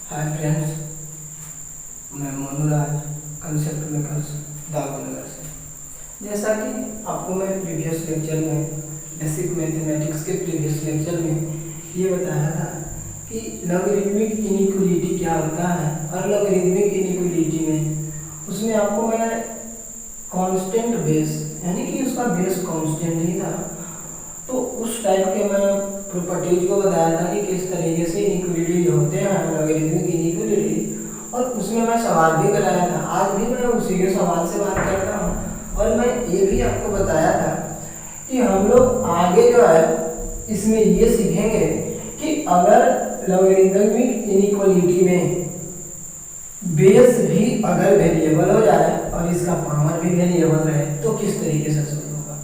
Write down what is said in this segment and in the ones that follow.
Hi friends, मैं मोनूराज concept makers Daudnagar से। जैसा कि आपको मैं प्रीवियस लेक्चर में बेसिक मैथमेटिक्स के प्रीवियस लेक्चर में ये बताया था कि लॉगरिथमिक इनइक्वालिटी क्या होता है, और लॉगरिथमिक इनइक्वालिटी में उसमें आपको मैं कांस्टेंट बेस यानी कि उसका बेस कांस्टेंट ही था, तो उस टाइप के मैं प्रॉपर्टीज को बताया था कि किस तरीके से इनइक्वालिटी होते हैं लॉगरिथमिक इनइक्वालिटी, और उसमें मैं सवाल भी कराया था। आज भी मैं उसी के सवाल से बात करता हूँ, और मैं ये भी आपको बताया था कि हम लोग आगे जो है इसमें ये सीखेंगे कि अगर लॉगरिथमिक इनइक्वालिटी में बेस भी अगर वेरिएबल हो जाए और इसका पावर भी वेरिएबल रहे तो किस तरीके से सोल्व होगा।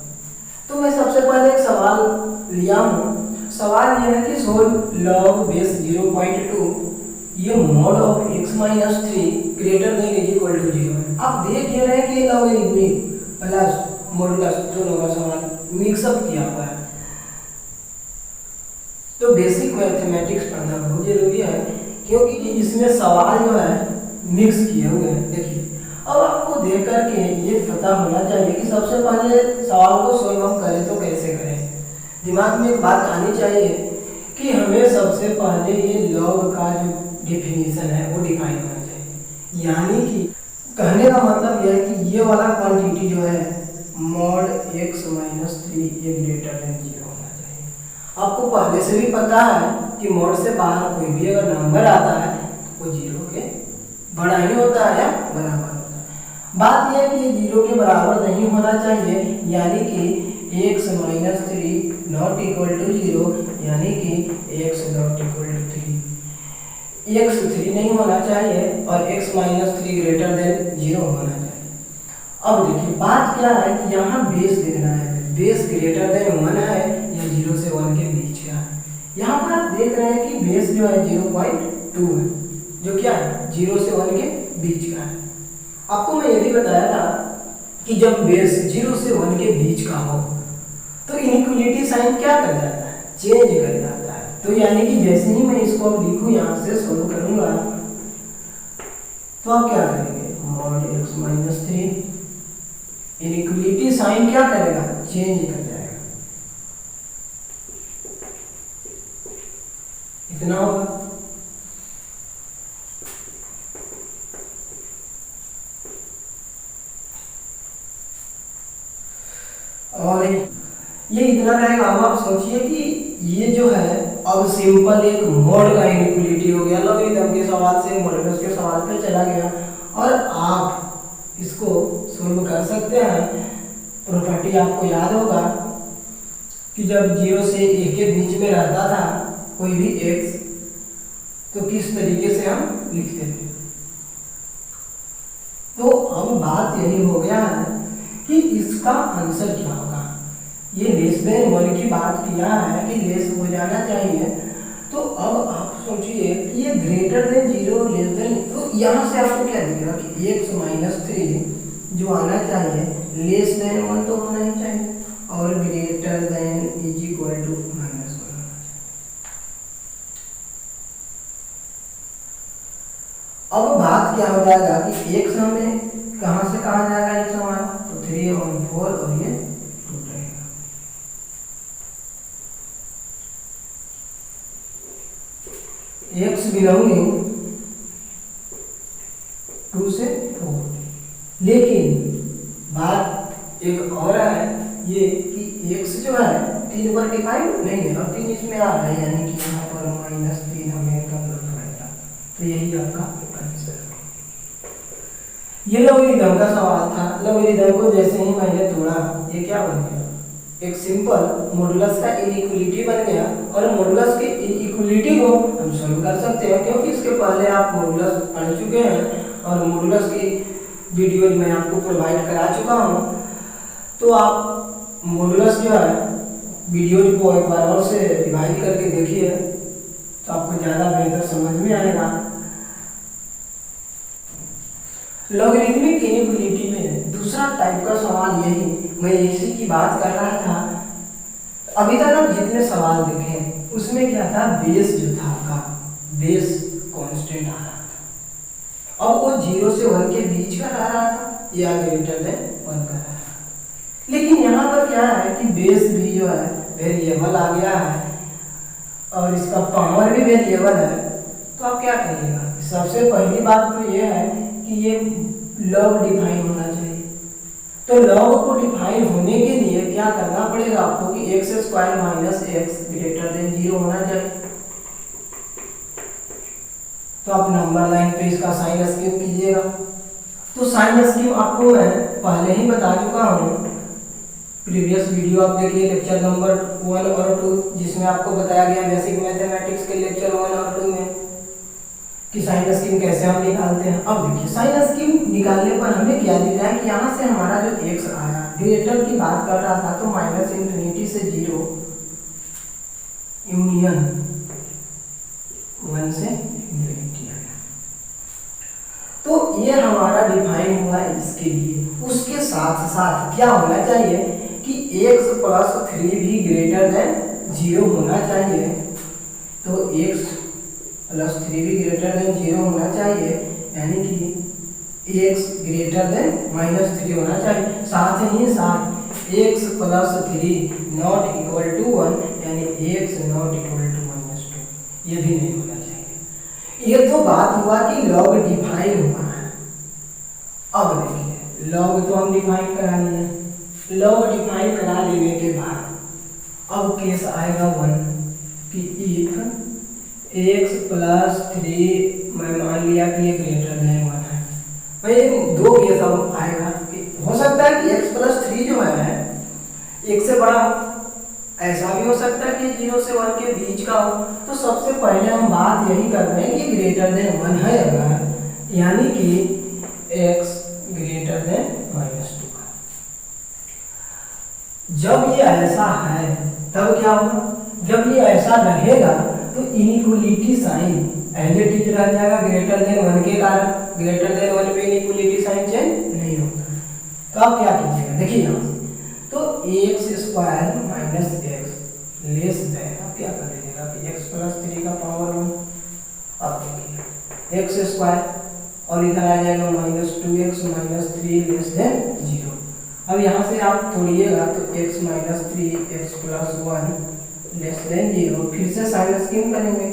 तो मैं सबसे पहले एक सवाल लिया हूँ। सवाल यह है कि सोल्व लॉग बेस 0.2 ये mod of x minus 3 greater than equal to 0। आप देख ये रहे कि ये लॉगरिथमिक प्लस मॉडुलस दोनों का सवाल मिक्सअप किया हुआ है, तो बेसिक मैथमेटिक्स पढ़ना बहुत जरूरी है क्योंकि इसमें सवाल जो है मिक्स किए हुए हैं। देखिए, अब आपको देख करके ये पता होना चाहिए कि सबसे पहले सवाल को सोल्व हम करें तो कैसे करें। दिमाग में एक बात आनी चाहिए कि हमें सबसे पहले ये लॉग का जो डेफिनेशन है वो डिफाइन होना चाहिए। यानी कि कहने का मतलब यह है कि ये वाला क्वांटिटी जो है मॉड x माइनस 3 ये ग्रेटर देन 0 होना चाहिए। आपको पहले से भी पता है कि मॉड से बाहर कोई भी अगर नंबर आता है तो वो 0 के बड़ा ही होता है या बराबर होता है। बात यह है कि ये 0 के बराबर नहीं होना चाहिए, यानी कि x minus 3 not equal to 0, यानी कि x not equal to 3, x 3 नहीं होना चाहिए और x माइनस 3 ग्रेटर देन 0 होना चाहिए। अब देखिए बात क्या है कि यहाँ बेस देखना है, बेस ग्रेटर देन 1 है या 0 से 1 के बीच का है। यहाँ पर आप देख रहे हैं कि बेस जो है 0.2 है, जो क्या है 0 से 1 के बीच का है। आपको मैं ये भी बताया था कि जब बेस 0 से 1 के बीच का हो तो इनइक्वालिटी साइन क्या कर जाता है, चेंज कर जाता है। तो यानी कि जैसे ही मैं इसको अब लिखूं यहाँ से सोल्व करूंगा तो आप क्या करेंगे, mod x minus 3 inequality sign क्या करेगा, चेंज कर जाएगा, इतना होगा। और ये इतना रहेगा। अब आप सोचिए कि ये जो है अब सिंपल एक मॉड का इनइक्वालिटी हो गया, लॉगरिथम के सवाल से मॉडुलस के सवाल पे चला गया, और आप इसको सोल्व कर सकते हैं। प्रॉपर्टी आपको याद होगा कि जब 0 से 1 के बीच में रहता था कोई भी x, तो किस तरीके से हम लिखते थे। तो अब बात यही हो गया है कि इसका आंसर क्या होगा। ये लेस देन 1 की बात किया है कि लेस हो जाना चाहिए, तो अब आप सोचिए कि ये ग्रेटर देन 0 लेस देन, तो यहाँ से आपको क्या दिखेगा कि x माइनस 3 जो आना चाहिए लेस देन 1 तो होना ही चाहिए, और greater than is equal to minus 1। अब बात क्या हो जाएगा कि x हमें कहाँ से कहाँ जाएगा, x हमारा तो 3 और 4 और ये 2 रहेगा। x बिलोंगिंग 2 से 4, लेकिन बात एक और है ये कि x जो है 3 पर डिफाइन नहीं है, और 3 इसमें आ रहा है, यानी कि यहाँ पर माइनस 3 हमें कंप्लीट पड़ेगा। तो यही आपका आंसर है। ये लॉगरिथम का सवाल था। लॉगरिथम को जैसे ही मैंने तोड़ा ये क्या बन गया, एक सिंपल मॉडुलस का इनइक्वालिटी बन गया, और मॉडुलस की इनइक्वालिटी को हम सॉल्व कर सकते हैं क्योंकि इसके पहले आप मॉडुलस पढ़ चुके हैं और मॉडुलस की वीडियो मैं आपको प्रोवाइड करा चुका हूँ। तो आप मॉडुलस जो है वीडियोज को एक बार और से डिवाइड करके देखिए तो आपको ज़्यादा बेहतर समझ में आएगा। लॉगरिथमिक इनइक्वालिटी में दूसरा टाइप का सवाल यही, मैं इसी की बात कर रहा था। अभी तक आप जितने सवाल देखे उसमें क्या था, बेस जो था आपका बेस कांस्टेंट आ रहा था। अब वो 0 से 1 के बीच का आ रहा था या ग्रेटर देन 1 का रहा था। लेकिन यहाँ पर क्या है कि बेस भी जो है वेरिएबल आ गया है और इसका पावर भी वेरिएबल है। तो आप क्या करिएगा, सबसे पहली बात तो ये है कि ये लॉग डिफाइन होना चाहिए। तो लॉग को डिफाइन होने के लिए क्या करना पड़ेगा आपको कि x square minus x greater than 0 होना चाहिए। तो आप नंबर लाइन पे इसका साइन स्कीम कीजिएगा। तो साइन स्कीम आपको मैं पहले ही बता चुका हूँ, प्रीवियस वीडियो आप देखिए लेक्चर नंबर 1 और 2, जिसमें आपको बताया गया बेसिक मैथमेटिक्स के लेक्चर 1 और 2 में कि साइन स्कीम कैसे हम निकालते हैं। अब देखिए साइन स्कीम निकालने पर हमें क्या दिख रहा है कि यहाँ से हमारा जो एक्स आया ग्रेटर की बात कर रहा था, तो माइनस इंफिनिटी से 0 यूनियन 1 से इंफिनिटी आया। तो ये हमारा डिफाइन हुआ है इसके लिए। उसके साथ साथ क्या होना चाहिए कि x प्लस 3 भी ग्रेटर देन 0 होना चाहिए। तो x प्लस 3 भी ग्रेटर देन 0 होना चाहिए, यानी कि x ग्रेटर देन माइनस 3 होना चाहिए। साथ ही साथ x plus 3 not equal to 1, यानी x not equal to minus 2, ये भी नहीं होना चाहिए। ये तो बात हुआ कि लॉग डिफाइन हुआ है। अब देखिए लॉग तो हम डिफाइन करा लिए, लॉग डिफाइन करा लेने के बाद अब केस आएगा 1 कि इफ x प्लस 3 मैं मान लिया कि ये ग्रेटर देन 1 है। भाई 2 केस अब आएगा कि हो सकता है कि x प्लस 3 जो है 1 से बड़ा, ऐसा भी हो सकता है कि 0 से 1 के बीच का हो। तो सबसे पहले हम बात यही कर रहे हैं कि ग्रेटर देन 1 है अगर, यानी कि x ग्रेटर देन माइनस 2 का। जब ये ऐसा है तब क्या होगा, जब ये ऐसा रहेगा तो inequality sign as it is रह जाएगा ग्रेटर देन 1 के कारण। ग्रेटर देन 1 पे इनइक्वलिटी साइन चेंज नहीं होता। तो आप क्या कीजिएगा, देखिए यहाँ तो x square minus x less than, आप क्या कर लीजिएगा कि एक्स प्लस 3 का पावर 1। अब देखिए एक्स स्क्वायर और इधर आ जाएगा minus 2x minus 3 less than 0। अब यहाँ से आप तोड़िएगा तो x minus 3 x plus 1 less than 0। फिर से साइन स्कीम करेंगे,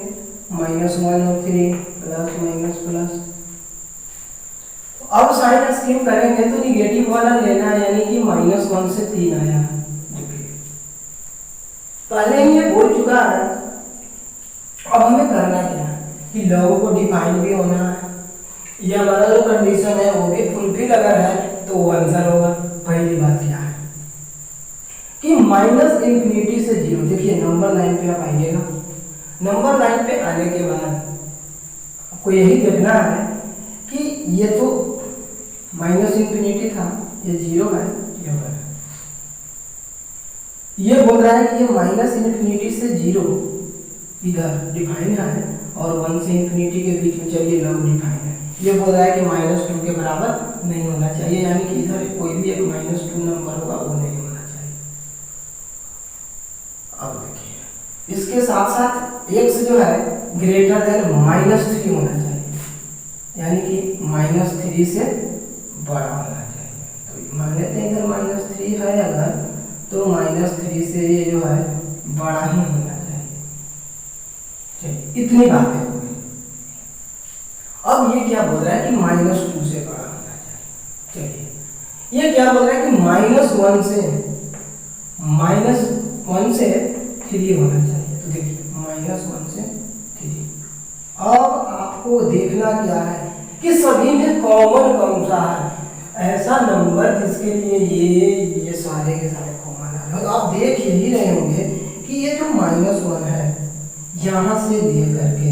माइनस 1 और 3 प्लस माइनस प्लस। अब साइन स्कीम करेंगे तो निगेटिव वाला लेना है, यानी कि माइनस 1 से 3 आया। पहले ही ये बोल चुका है। अब हमें करना क्या है कि लॉग को डिफाइन भी होना है। ये हमारा जो कंडीशन है वो भी फुलफिल अगर है तो वो आंसर होगा। पहली बात क्या है कि माइनस इंफिनिटी से 0, देखिए नंबर लाइन पे आप आइएगा। नंबर लाइन पे आने के बाद आपको यही देखना है कि ये तो माइनस इंफिनिटी था, ये 0 है, ये 1 है। ये बोल रहा है कि ये माइनस इंफिनिटी से 0 इधर डिफाइन है और 1 से इंफिनिटी के बीच में चलिए लॉग डिफाइन है। ये बोल रहा है कि माइनस 2 के बराबर नहीं होना चाहिए, यानी कि इधर कोई भी एक माइनस 2 नंबर होगा वो नहीं होना चाहिए। अब देखिए इसके साथ साथ x जो है ग्रेटर देन माइनस 3 होना चाहिए, यानी कि माइनस 3 से बड़ा होना चाहिए। तो मान लेते हैं इधर माइनस 3 है अगर, तो माइनस 3 से ये जो है बड़ा ही होना चाहिए। इतनी बातें हो गई। अब ये क्या बोल रहा है कि माइनस 2 से बड़ा होना चाहिए। चलिए ये क्या बोल रहा है कि माइनस 1 से 3 होना चाहिए। तो देखिए माइनस 1 से 3। अब आपको देखना क्या है कि सभी में कॉमन कौन सा है, ऐसा नंबर जिसके लिए ये सारे के सारे कॉमन है। आप देख ही रहे होंगे कि ये जो माइनस 1 है यहाँ से लेकर के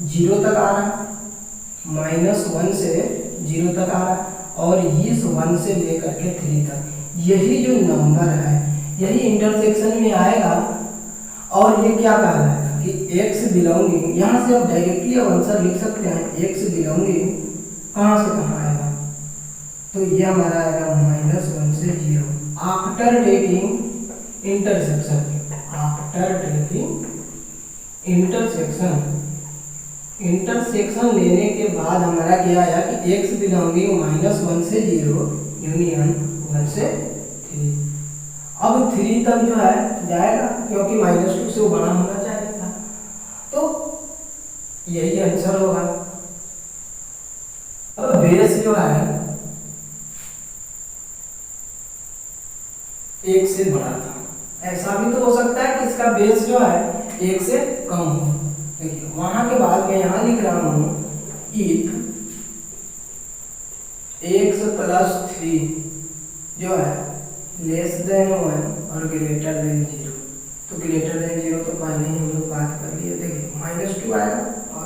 0 तक आ रहा है, माइनस 1 से 0 तक आ रहा है, और इस 1 से लेकर के 3 तक, यही जो नंबर है यही इंटरसेक्शन में आएगा। और ये क्या कह रहा है कि x बिलोंगिंग, यहाँ से आप डायरेक्टली आंसर लिख सकते हैं, x बिलोंगिंग कहाँ से कहाँ आएगा, तो ये हमारा आएगा माइनस 1 से 0 after taking intersection. After taking intersection intersection लेने के बाद हमारा क्या आया कि x बिलोंगिंग -1 से 0 यूनियन 1 से 3। अब 3 तक जो है जाएगा क्योंकि -2 से वो बड़ा होना चाहिए था, तो यही आंसर होगा। अब बेस जो है 1 से बड़ा था, ऐसा भी तो हो सकता है कि इसका बेस जो है 1 से कम हो। देखिए वहां के बाद मैं यहाँ लिख रहा हूँ इफ x + 3 जो है लेस देन 1 और ग्रेटर देन 0, तो ग्रेटर देन 0 तो पहले ही हम लोग बात कर लिए। देखिए -2 आएगा और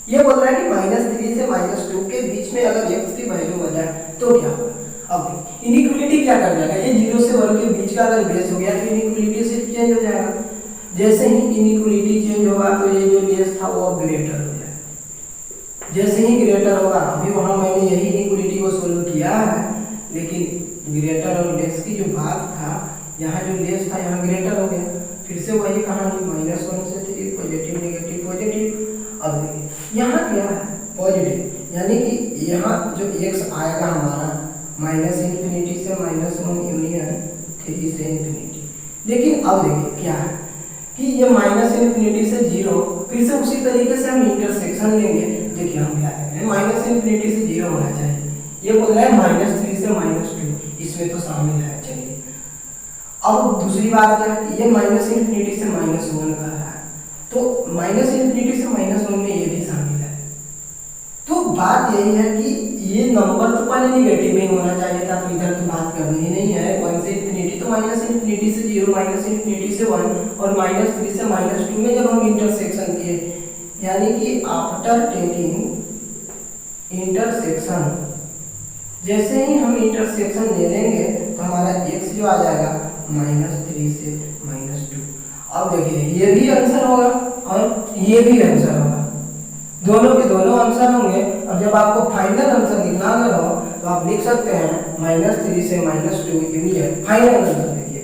ये बोल रहा है कि -3 से -2 के बीच में अगर x की वैल्यू हो जाए तो क्या होगा। अब इनइक्वालिटी क्या कर जाएगा, ये 0 से 1 के बीच का अगर बेस हो गया तो इनइक्वालिटी सिर्फ चेंज हो जाएगा। जैसे ही इनइक्वालिटी चेंज होगा तो ये जो लेस था वो ग्रेटर हो जाएगा। जैसे ही ग्रेटर होगा, अभी वहां मैंने यही इनइक्वालिटी को सोल्व किया है, लेकिन ग्रेटर और लेस की जो बात था, यहाँ जो लेस था यहाँ ग्रेटर हो गया। फिर से वही कहानी -1 से 3 पॉजिटिव नेगेटिव पॉजिटिव। अब देखिए यहाँ क्या है पॉजिटिव, यानी कि यहाँ जो x आएगा हमारा -∞ से -1 यूनियन 3 से ∞। लेकिन अब देखिए क्या है कि ये -∞ से 0, फिर से उसी तरीके से हम इंटरसेक्शन लेंगे। देखिए हम क्या करेंगे, -∞ से 0 होना चाहिए, ये बोल रहा है -3 से -2, इसमें तो शामिल है। चलिए अब दूसरी बात क्या है कि ये -∞ से -1 कर रहा है, तो -∞ से -1 में ये भी शामिल है। तो बात यही है कि ये नंबर तो पहले निगेटिव में होना चाहिए था, तो इधर तो बात करनी ही नहीं है। 1 से ∞ तो -∞ से 0, -∞ से 1 और -3 से -2 में जब हम इंटरसेक्शन किए, यानी कि आफ्टर टेकिंग इंटरसेक्शन, जैसे ही हम इंटरसेक्शन ले लेंगे तो हमारा x जो आ जाएगा -3 से -2। अब देखिए ये भी आंसर होगा और ये भी आंसर होगा, दोनों के दोनों आंसर होंगे। और जब आपको फाइनल आंसर लिखना हो तो आप लिख सकते हैं -3 से -2 यूनियन फाइनल आंसर। देखिए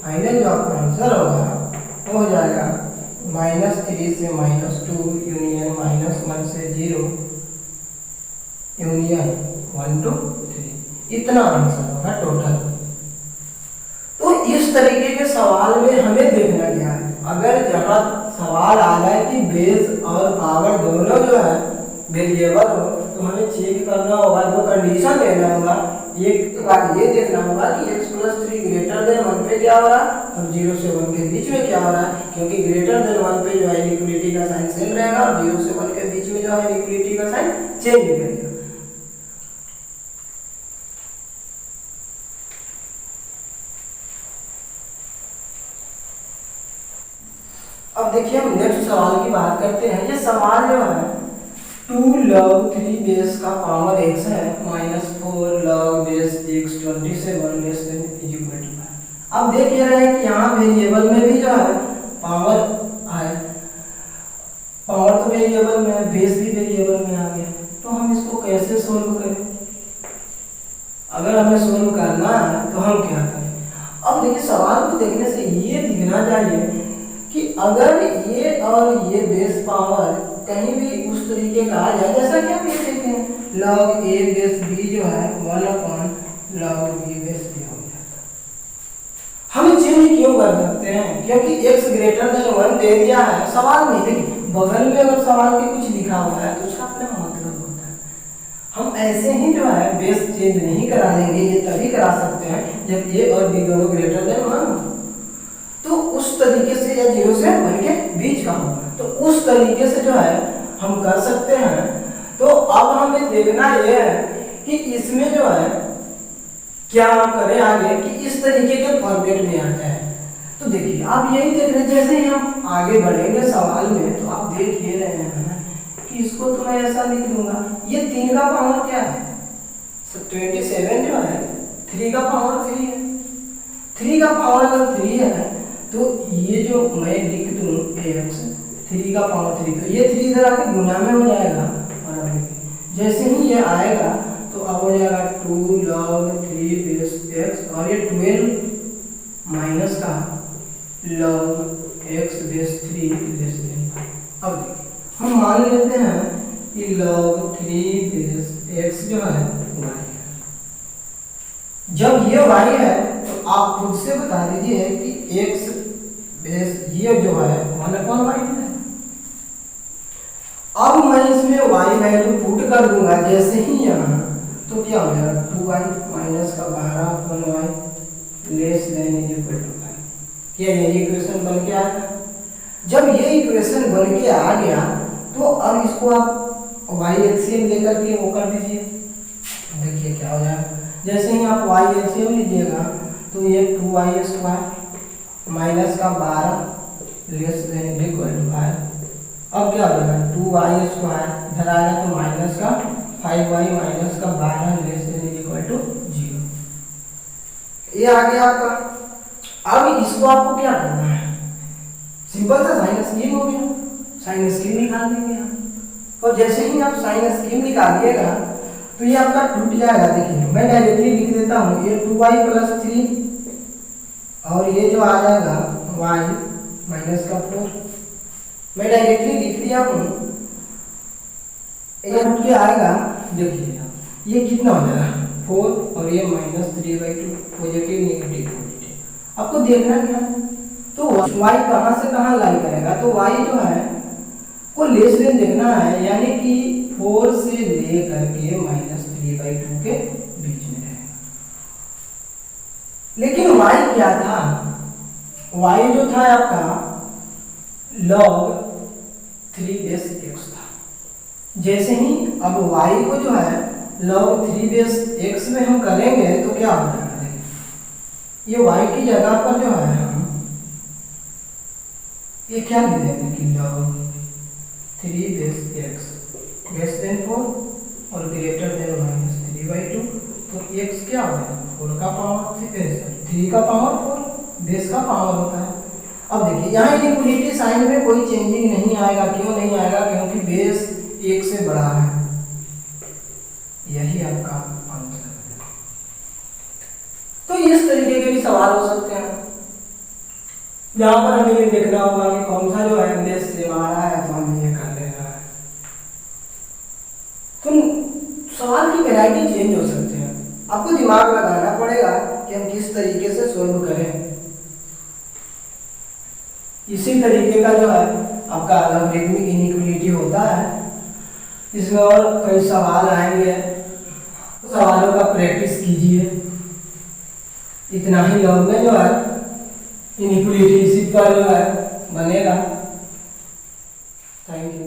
फाइनल जो आपका आंसर होगा वो हो जाएगा -3 से -2 यूनियन -1 से 0 यूनियन 1 to 3, इतना आंसर होगा टोटल। तो इस तरीके के सवाल में हमें देखना क्या है, अगर जहां सवाल आ रहा है कि बेस और पावर दोनों जो है वेरिएबल हो, तो हमें चेक करना होगा, दो कंडीशन लेना होगा। एक बात ये देखना होगा कि x + 3 ग्रेटर देन 1 पे क्या हो रहा है और 0 से 1 के बीच में क्या हो रहा है, क्योंकि ग्रेटर देन 1 पे जो है इक्वलिटी का साइन सेम रहेगा और 0 से 1 के बीच में जो है इक्वलिटी का साइन चेंज करेगा। अब देखिए हम नेक्स्ट सवाल की बात करते हैं। ये सवाल जो है 2 log 3 बेस का पावर x है -4 log base x 27 less than equal to 5। अब देख ये रहे हैं कि यहाँ वेरिएबल में भी जो है पावर है, पावर तो वेरिएबल में है, बेस भी वेरिएबल में आ गया, तो हम इसको कैसे सोल्व करें। अगर हमें सोल्व करना है तो हम क्या करें। अब देखिए सवाल को देखने से ये दिखना चाहिए कि अगर ये और ये बेस पावर कहीं भी उस तरीके का आ जाए, जैसा कि हम ये देखते हैं log a बेस b जो है 1/log b बेस b हो जाता है। हम चेंज क्यों कर सकते हैं, क्योंकि x ग्रेटर देन 1 दे दिया है सवाल में। देखिए बगल में अगर सवाल के कुछ लिखा हुआ है तो उसका अपना मतलब होता है। हम ऐसे ही जो है बेस चेंज नहीं करा लेंगे, ये तभी करा सकते हैं जब a और b दोनों ग्रेटर देन 1 हो, तो उस तरीके से या 0 से 1 के बीच का हो, तो उस तरीके से जो है हम कर सकते हैं। तो अब हमें देखना यह है कि इसमें जो है क्या करें आगे कि इस तरीके के फॉर्मेट में आ जाए। तो देखिए आप यही देख रहे हैं, जैसे ही हम आगे बढ़ेंगे सवाल में तो आप देख ही रहे हैं कि इसको तो मैं ऐसा लिख लूंगा, ये 3 का पावर क्या है 27 जो है 3 का पावर 3 है। 3 का पावर अगर 3 है तो ये जो मैं लिख दूं x 3 का पावर 3, तो ये 3 इधर आके गुना में हो जाएगा और अब जैसे ही ये आएगा तो अब हो जाएगा 2 log 3 बेस x और ये 12 माइनस का log x base 3 less than 5। अब देखिए हम मान लेते हैं कि log 3 बेस x जो है y है। जब ये y है तो आप खुद से बता दीजिए कि x बेस ये जो है 1/y है। अब मैं इसमें y वैल्यू पुट कर दूंगा जैसे ही यहाँ, तो क्या हो जाएगा 2y माइनस का 12/y less than equal to 5। क्या ये इक्वेशन बन के आएगा? जब ये इक्वेशन बन के आ गया तो अब इसको आप y एलसीएम लेकर के वो कर दीजिए। देखिए क्या हो जाएगा, जैसे ही आप y एलसीएम लीजिएगा तो ये 2y² माइनस का 12 लेस देन इक्वल टू 5। अब क्या हो जाएगा 2y² इधर आएगा तो माइनस का 5y माइनस का 12 लेस देन इक्वल टू 0। ये आ गया आपका। अब इसको आपको क्या करना है, सिंपल सा साइन स्कीम हो गया, साइन स्कीम निकाल देंगे हम। और जैसे ही आप साइन स्कीम निकालिएगा तो ये आपका टूट जाएगा। देखिए मैं डायरेक्टली लिख देता हूँ, ये 2y + 3 और ये जो आ जाएगा y माइनस का 4। मैं डायरेक्टली लिख दिया हूँ, ये टूट के आएगा। देखिए ये कितना हो जाएगा 4 और ये -3/2 पॉजिटिव नेगेटिव। आपको देखना क्या है, तो y कहाँ से कहाँ लाई करेगा, तो y जो है को लेस देन देखना है, यानी कि 4 से लेकर के -3/2 के बीच में रहेगा। लेकिन y क्या था, y जो था आपका log 3 बेस x था। जैसे ही अब y को जो है log 3 बेस x में हम करेंगे तो क्या हो जाएगा, ये y की जगह पर जो है हम ये क्या लिख देंगे कि log 3 base x less than 4 और ग्रेटर देन -3/2। तो x क्या होगा 4 का पावर 3 का पावर 4 बेस का पावर होता है। अब देखिए यहाँ इक्वलिटी साइन में कोई चेंजिंग नहीं आएगा। क्यों नहीं आएगा, क्योंकि बेस 1 से बड़ा है। यही आपका आंसर है। तो इस तरीके के भी सवाल हो सकते हैं, जहां पर हमें ये देखना होगा कि कौन सा जो है बेस से आ रहा है तो हमें ये कर लेना है। तो सवाल की वैरायटी चेंज हो सकते हैं, आपको दिमाग लगाना पड़ेगा कि हम किस तरीके से सोल्व करें। इसी तरीके का जो है आपका लॉगरिथमिक इनइक्वालिटी होता है। इसमें और कई सवाल आएंगे, सवालों का प्रैक्टिस कीजिए। इतना ही लॉग में जो है इनइक्वालिटी इसी पर जो है बनेगा। Thank you.